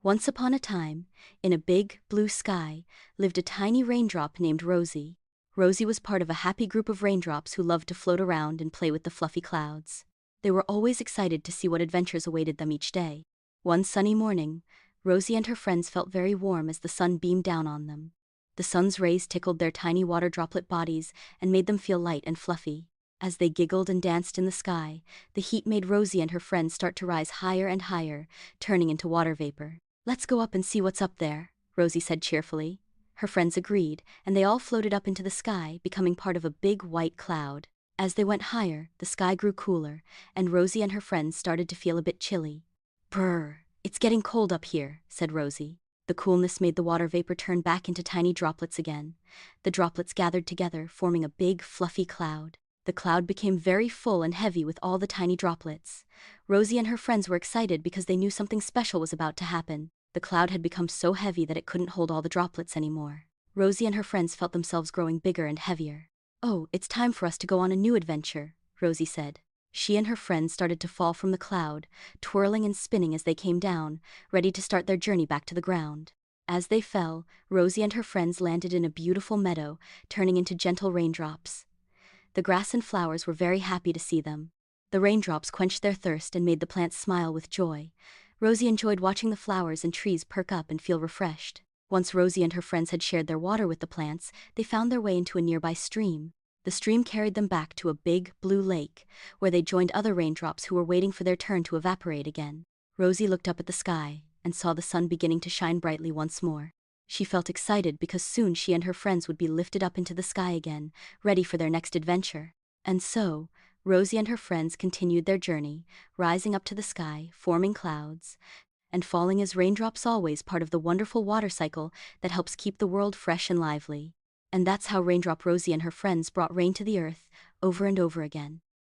Once upon a time, in a big, blue sky, lived a tiny raindrop named Rosie. Rosie was part of a happy group of raindrops who loved to float around and play with the fluffy clouds. They were always excited to see what adventures awaited them each day. One sunny morning, Rosie and her friends felt very warm as the sun beamed down on them. The sun's rays tickled their tiny water droplet bodies and made them feel light and fluffy. As they giggled and danced in the sky, the heat made Rosie and her friends start to rise higher and higher, turning into water vapor. "Let's go up and see what's up there," Rosie said cheerfully. Her friends agreed, and they all floated up into the sky, becoming part of a big white cloud. As they went higher, the sky grew cooler, and Rosie and her friends started to feel a bit chilly. "Brr, it's getting cold up here," said Rosie. The coolness made the water vapor turn back into tiny droplets again. The droplets gathered together, forming a big, fluffy cloud. The cloud became very full and heavy with all the tiny droplets. Rosie and her friends were excited because they knew something special was about to happen. The cloud had become so heavy that it couldn't hold all the droplets anymore. Rosie and her friends felt themselves growing bigger and heavier. "Oh, it's time for us to go on a new adventure," Rosie said. She and her friends started to fall from the cloud, twirling and spinning as they came down, ready to start their journey back to the ground. As they fell, Rosie and her friends landed in a beautiful meadow, turning into gentle raindrops. The grass and flowers were very happy to see them. The raindrops quenched their thirst and made the plants smile with joy. Rosie enjoyed watching the flowers and trees perk up and feel refreshed. Once Rosie and her friends had shared their water with the plants, they found their way into a nearby stream. The stream carried them back to a big, blue lake, where they joined other raindrops who were waiting for their turn to evaporate again. Rosie looked up at the sky and saw the sun beginning to shine brightly once more. She felt excited because soon she and her friends would be lifted up into the sky again, ready for their next adventure. And so, Rosie and her friends continued their journey, rising up to the sky, forming clouds, and falling as raindrops, always part of the wonderful water cycle that helps keep the world fresh and lively. And that's how Raindrop Rosie and her friends brought rain to the earth, over and over again.